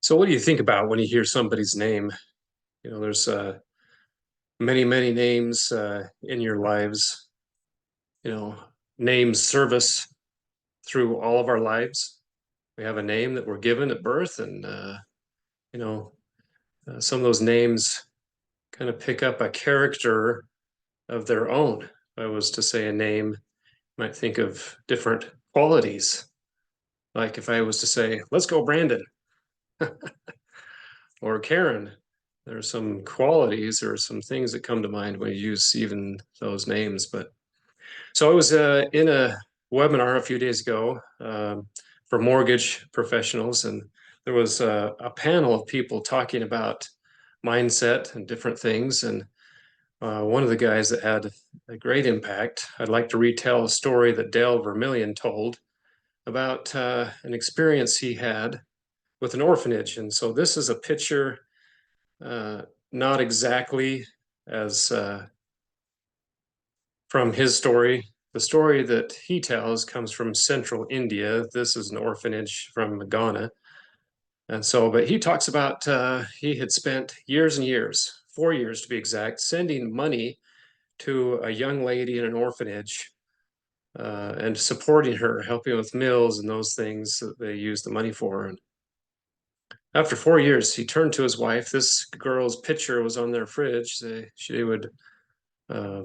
So what do you think about when you hear somebody's name? There's many, many names in your lives. You know, Names serve us through all of our lives. We have a name that we're given at birth, and you know, some of those names kind of pick up a character of their own. If I was to say a name, you might think of different qualities. Like if I was to say, "Let's go, Brandon," or Karen, there are some qualities or some things that come to mind when you use even those names. But so I was in a webinar a few days ago for mortgage professionals, and there was a panel of people talking about mindset and different things. And one of the guys that had a great impact, I'd like to retell a story that Dale Vermillion told about an experience he had with an orphanage. And so this is a picture, uh, not exactly as from his story. The story that he tells comes from central India. This is an orphanage from Ghana. And so, but he talks about he had spent years and years, 4 years to be exact, sending money to a young lady in an orphanage and supporting her, helping with meals and those things that they use the money for. And after 4 years, he turned to his wife. This girl's picture was on their fridge. She would uh,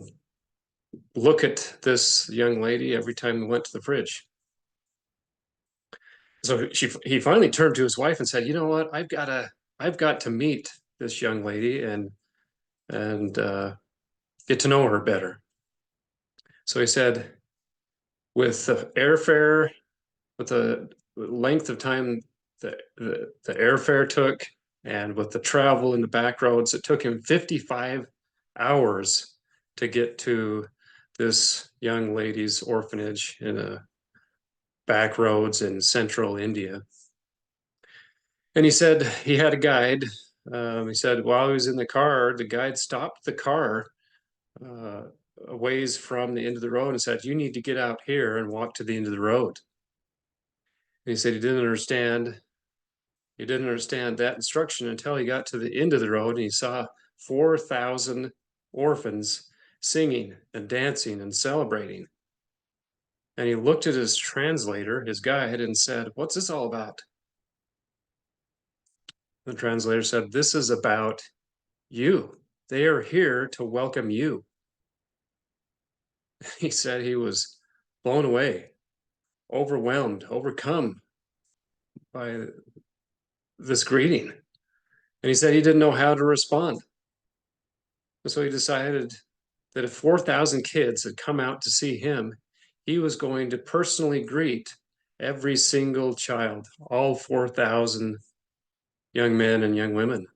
look at this young lady every time we went to the fridge. So he finally turned to his wife and said, "You know what? I've got to meet this young lady and get to know her better." So he said, with the airfare, with the length of time the airfare took, and with the travel in the back roads, it took him 55 hours to get to this young lady's orphanage in a back roads in central India. And he said he had a guide. He said while he was in the car, the guide stopped the car uh, a ways from the end of the road and said, "You need to get out here and walk to the end of the road." And he said he didn't understand. He didn't understand that instruction until he got to the end of the road and he saw 4,000 orphans singing and dancing and celebrating. And he looked at his translator, his guide, and said, "What's this all about?" The translator said, "This is about you. They are here to welcome you." He said he was blown away, overwhelmed, overcome by this greeting. And he said he didn't know how to respond. And so he decided that if 4,000 kids had come out to see him, he was going to personally greet every single child, all 4,000 young men and young women.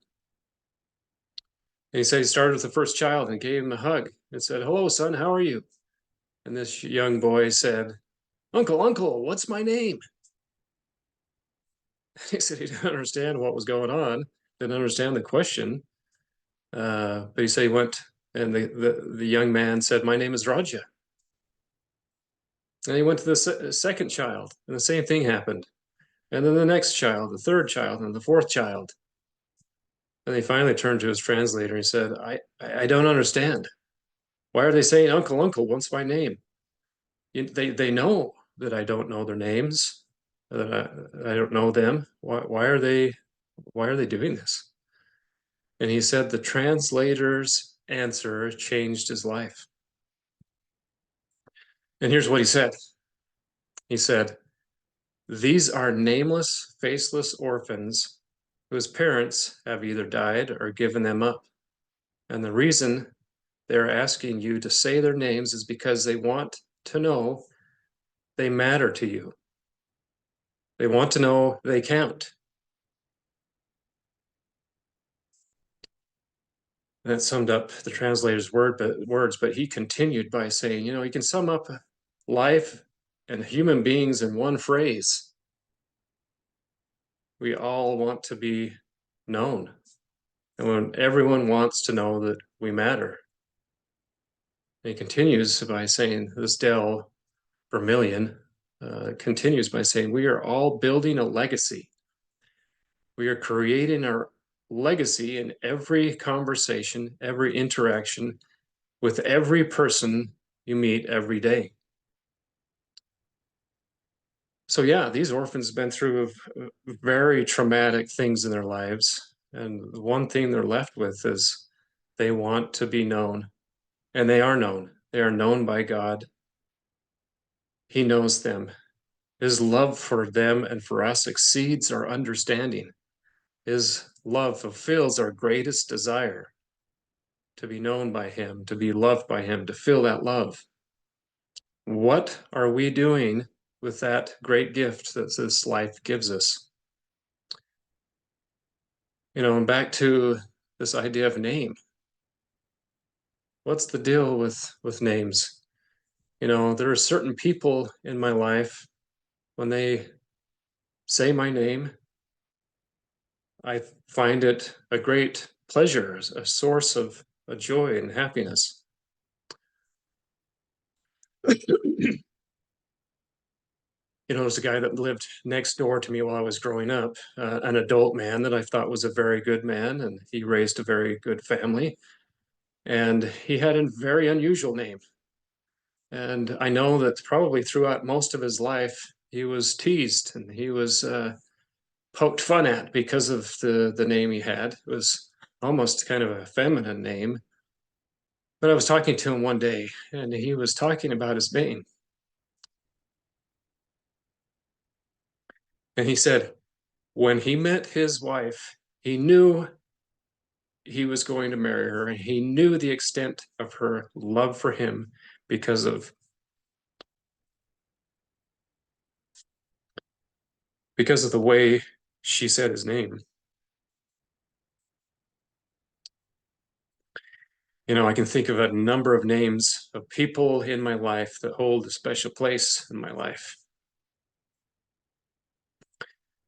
And he said he started with the first child and gave him a hug and said, "Hello, son, how are you?" And this young boy said, "Uncle, uncle, what's my name?" He said he didn't understand what was going on, didn't understand the question. But he said he went, and the young man said, "My name is Raja." And he went to the second child, and the same thing happened. And then the next child, the third child, and the fourth child. And he finally turned to his translator and he said, I don't understand. Why are they saying, "Uncle, uncle, what's my name?" They know that I don't know their names, that I don't know them. Why are they doing this?" And he said the translator's answer changed his life. And here's what he said. He said, "These are nameless, faceless orphans whose parents have either died or given them up. And the reason they're asking you to say their names is because they want to know they matter to you. They want to know they count." That summed up the translator's words, but he continued by saying, you can sum up life and human beings in one phrase. We all want to be known. And when everyone wants to know that we matter. And he continues by saying, this Dale Vermillion continues by saying, "We are all building a legacy. We are creating our legacy in every conversation, every interaction with every person you meet every day. So yeah, these orphans have been through very traumatic things in their lives. And the one thing they're left with is they want to be known, and they are known. They are known by God. He knows them. His love for them and for us exceeds our understanding. His love fulfills our greatest desire to be known by him, to be loved by him, to feel that love. What are we doing with that great gift that this life gives us? And back to this idea of name. What's the deal with names? There are certain people in my life, when they say my name, I find it a great pleasure, a source of a joy and happiness. There's a guy that lived next door to me while I was growing up, an adult man that I thought was a very good man, and he raised a very good family. And he had a very unusual name. And I know that probably throughout most of his life, he was teased and he was poked fun at because of the name he had. It was almost kind of a feminine name. But I was talking to him one day, and he was talking about his name. And he said, when he met his wife, he knew he was going to marry her, and he knew the extent of her love for him because of the way she said his name. I can think of a number of names of people in my life that hold a special place in my life.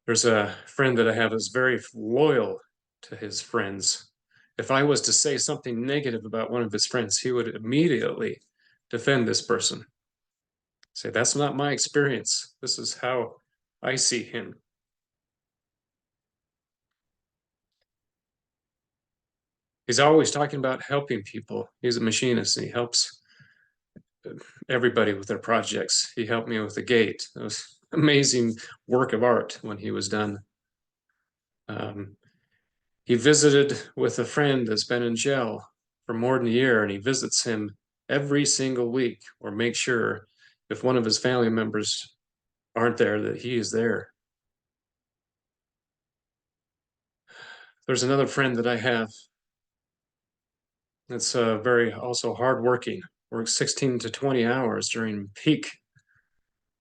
There's a friend that I have that's very loyal to his friends. If I was to say something negative about one of his friends, he would immediately defend this person. Say, that's not my experience. This is how I see him. He's always talking about helping people. He's a machinist and he helps everybody with their projects. He helped me with the gate. It was amazing work of art when he was done. He visited with a friend that's been in jail for more than a year, and he visits him every single week or makes sure if one of his family members aren't there that he is there. There's another friend that I have that's very also hardworking, works 16 to 20 hours during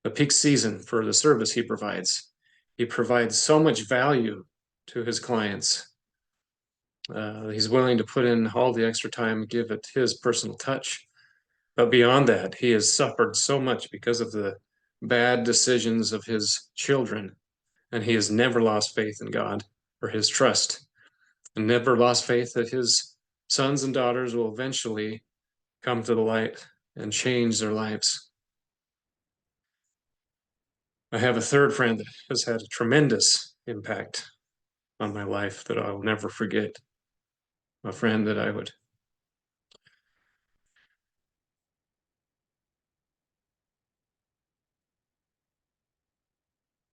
the peak season for the service he provides. He provides so much value to his clients. He's willing to put in all the extra time, give it his personal touch. But beyond that, he has suffered so much because of the bad decisions of his children. And he has never lost faith in God or his trust, and never lost faith that his sons and daughters will eventually come to the light and change their lives. I have a third friend that has had a tremendous impact on my life that I will never forget. A friend that I would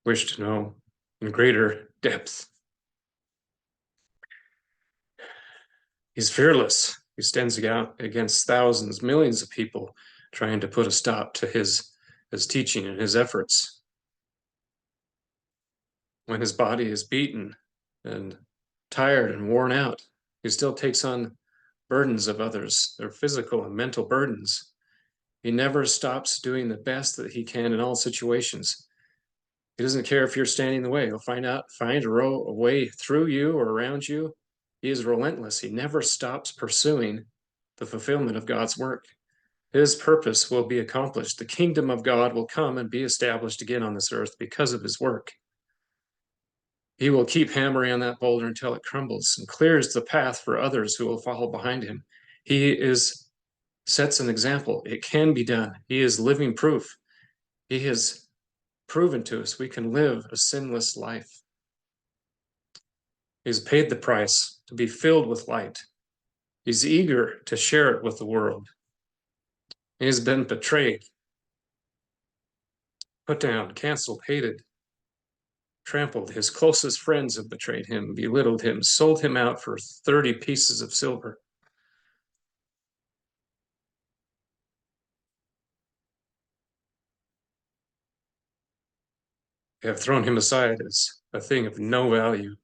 wish to know in greater depth. He's fearless. He stands out against thousands, millions of people trying to put a stop to his teaching and his efforts. When his body is beaten and tired and worn out, he still takes on burdens of others, their physical and mental burdens. He never stops doing the best that he can in all situations. He doesn't care if you're standing in the way. He'll find a way through you or around you. He is relentless. He never stops pursuing the fulfillment of God's work. His purpose will be accomplished. The kingdom of God will come and be established again on this earth because of his work. He will keep hammering on that boulder until it crumbles and clears the path for others who will follow behind him. He sets an example. It can be done. He is living proof. He has proven to us we can live a sinless life. He's paid the price to be filled with light. He's eager to share it with the world. He has been betrayed, put down, canceled, hated, trampled. His closest friends have betrayed him, belittled him, sold him out for 30 pieces of silver. They have thrown him aside as a thing of no value.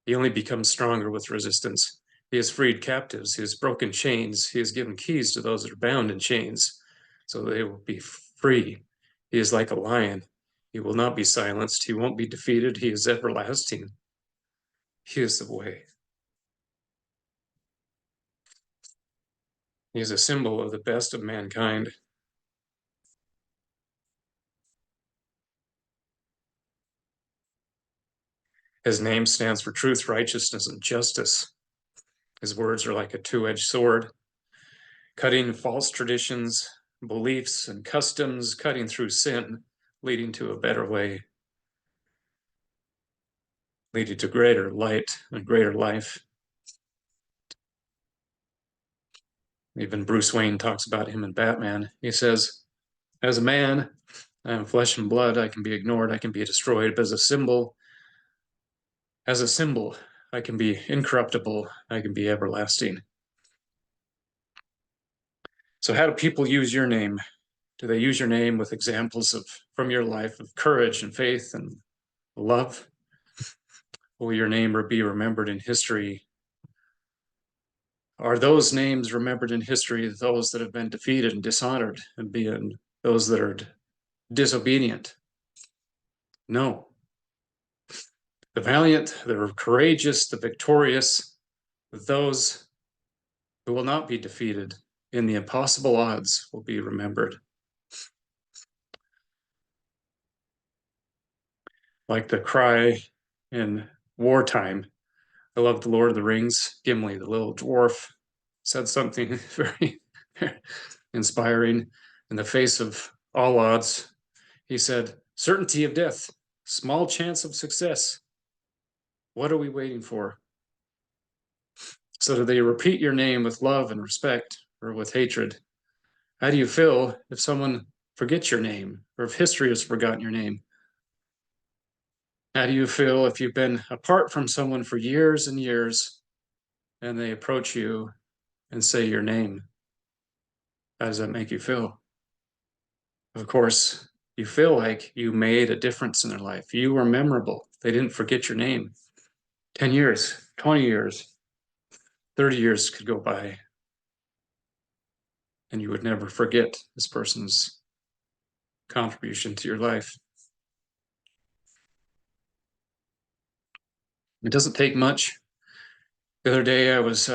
He only becomes stronger with resistance. He has freed captives. He has broken chains. He has given keys to those that are bound in chains, so they will be free. He is like a lion. He will not be silenced. He won't be defeated. He is everlasting. He is the way. He is a symbol of the best of mankind. His name stands for truth, righteousness, and justice. His words are like a two-edged sword, cutting false traditions, beliefs, and customs, cutting through sin, leading to a better way, leading to greater light and greater life. Even Bruce Wayne talks about him in Batman. He says, as a man, I am flesh and blood. I can be ignored. I can be destroyed. But as a symbol, I can be incorruptible. I can be everlasting. So how do people use your name? Do they use your name with examples from your life of courage and faith and love? Will your name be remembered in history? Are those names remembered in history, those that have been defeated and dishonored, and being those that are disobedient? No. The valiant, the courageous, the victorious, those who will not be defeated in the impossible odds will be remembered. Like the cry in wartime. I love the Lord of the Rings. Gimli, the little dwarf, said something very inspiring. In the face of all odds, he said, certainty of death, small chance of success. What are we waiting for? So do they repeat your name with love and respect or with hatred? How do you feel if someone forgets your name or if history has forgotten your name? How do you feel if you've been apart from someone for years and years and they approach you and say your name? How does that make you feel? Of course, you feel like you made a difference in their life. You were memorable. They didn't forget your name. 10 years, 20 years, 30 years could go by, and you would never forget this person's contribution to your life. It doesn't take much. The other day, I was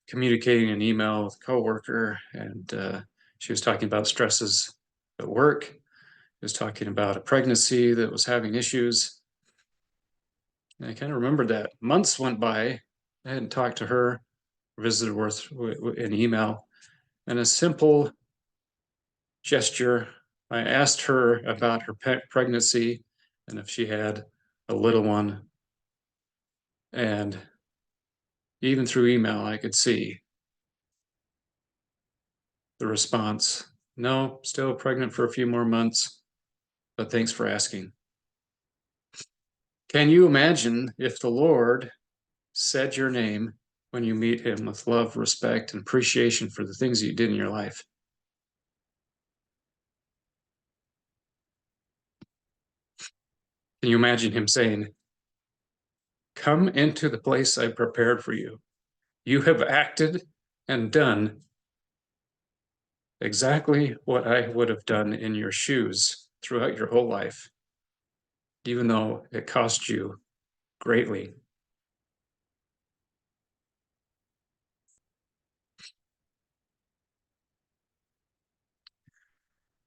communicating an email with a coworker, and she was talking about stresses at work. She was talking about a pregnancy that was having issues. And I kind of remembered that. Months went by. I hadn't talked to her, visited with an email, and a simple gesture. I asked her about her pregnancy and if she had a little one. And even through email, I could see the response. No, still pregnant for a few more months, but thanks for asking. Can you imagine if the Lord said your name when you meet him with love, respect, and appreciation for the things that you did in your life? Can you imagine him saying, come into the place I prepared for you. You have acted and done exactly what I would have done in your shoes throughout your whole life, even though it cost you greatly.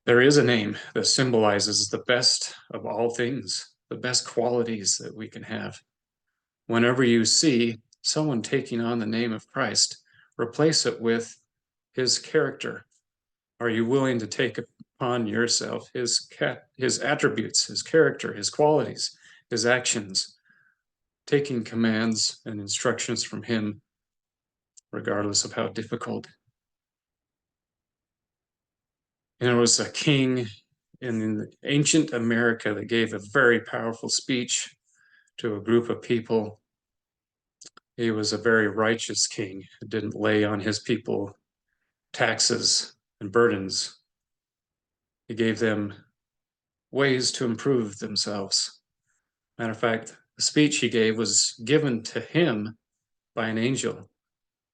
There is a name that symbolizes the best of all things, the best qualities that we can have. Whenever you see someone taking on the name of Christ, replace it with his character, Are you willing to take upon yourself his attributes, his character, his qualities, his actions, taking commands and instructions from him, regardless of how difficult? And there was a king in ancient America that gave a very powerful speech to a group of people. He was a very righteous king who didn't lay on his people taxes and burdens. He gave them ways to improve themselves. Matter of fact, the speech he gave was given to him by an angel,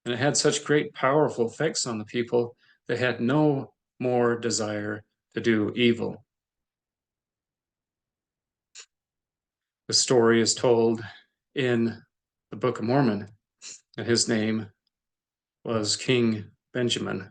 and it had such great, powerful effects on the people, they had no more desire to do evil. The story is told in the Book of Mormon, and his name was King Benjamin.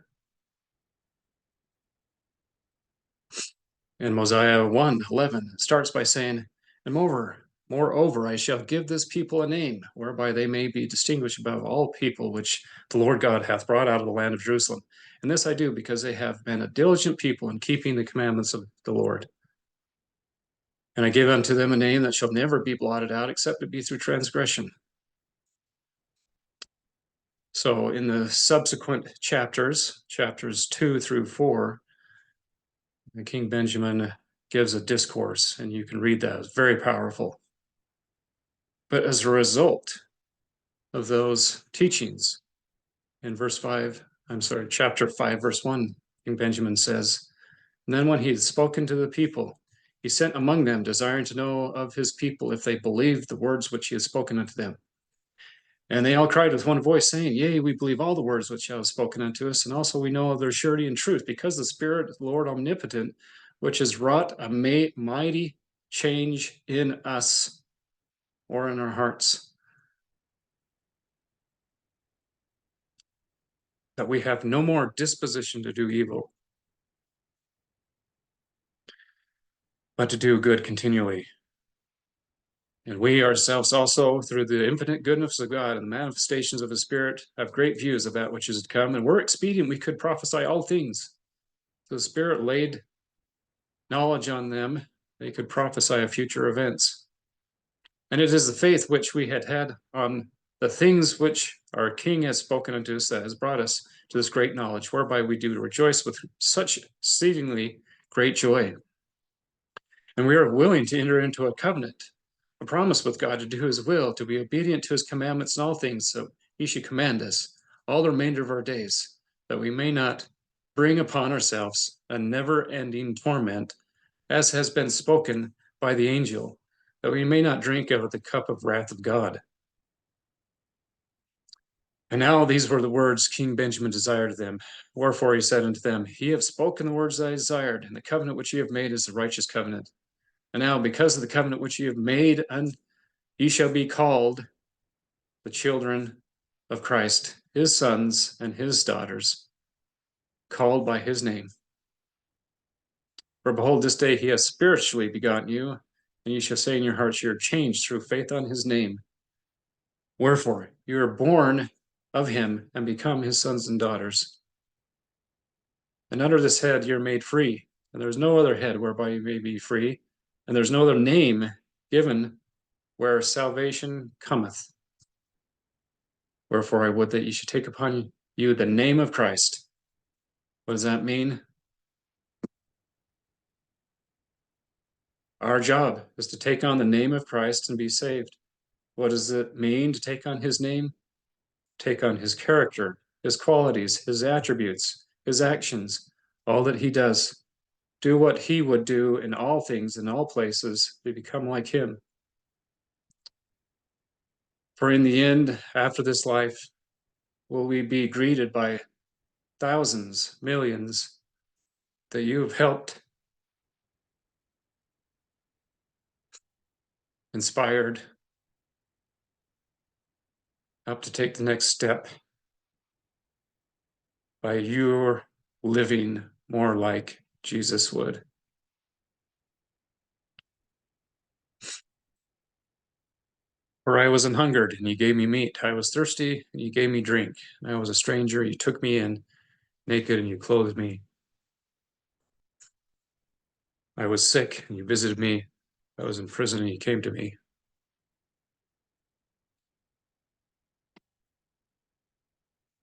And Mosiah 1:11 starts by saying, and moreover, I shall give this people a name, whereby they may be distinguished above all people which the Lord God hath brought out of the land of Jerusalem. And this I do because they have been a diligent people in keeping the commandments of the Lord. And I give unto them a name that shall never be blotted out, except it be through transgression. So in the subsequent chapters 2 through 4, King Benjamin gives a discourse, and you can read that. It's very powerful. But as a result of those teachings, in chapter 5, verse 1, King Benjamin says, and then when he had spoken to the people, he sent among them, desiring to know of his people if they believed the words which he had spoken unto them. And they all cried with one voice, saying, Yea, we believe all the words which thou hast spoken unto us, and also we know of their surety and truth, because the Spirit of the Lord omnipotent, which has wrought a mighty change in us, or in our hearts, that we have no more disposition to do evil, but to do good continually. And we ourselves also, through the infinite goodness of God and the manifestations of his Spirit, have great views of that which is to come, and we're expedient, we could prophesy all things. So the Spirit laid knowledge on them, they could prophesy of future events. And it is the faith which we had on the things which our King has spoken unto us that has brought us to this great knowledge, whereby we do rejoice with such exceedingly great joy. And we are willing to enter into a covenant, a promise with God to do his will, to be obedient to his commandments in all things, so he should command us all the remainder of our days, that we may not bring upon ourselves a never-ending torment, as has been spoken by the angel, that we may not drink out of the cup of wrath of God. And now these were the words King Benjamin desired of them. Wherefore he said unto them, Ye have spoken the words that I desired, and the covenant which ye have made is the righteous covenant. And now, because of the covenant which ye have made, ye shall be called the children of Christ, his sons and his daughters, called by his name. For behold, this day he has spiritually begotten you, and ye shall say in your hearts, ye are changed through faith on his name. Wherefore, you are born of him and become his sons and daughters. And under this head you're made free, and there is no other head whereby you may be free, and there's no other name given where salvation cometh. Wherefore I would that ye should take upon you the name of Christ. What does that mean? Our job is to take on the name of Christ and be saved. What does it mean to take on his name? Take on his character, his qualities, his attributes, his actions, all that he does. Do what he would do in all things, in all places, to become like him. For in the end, after this life, will we be greeted by thousands, millions that you have helped, inspired, up to take the next step by your living more like Jesus would. For I was an hungered, and you gave me meat. I was thirsty, and you gave me drink. And I was a stranger, you took me in. Naked, and you clothed me. I was sick and you visited me. I was in prison and you came to me.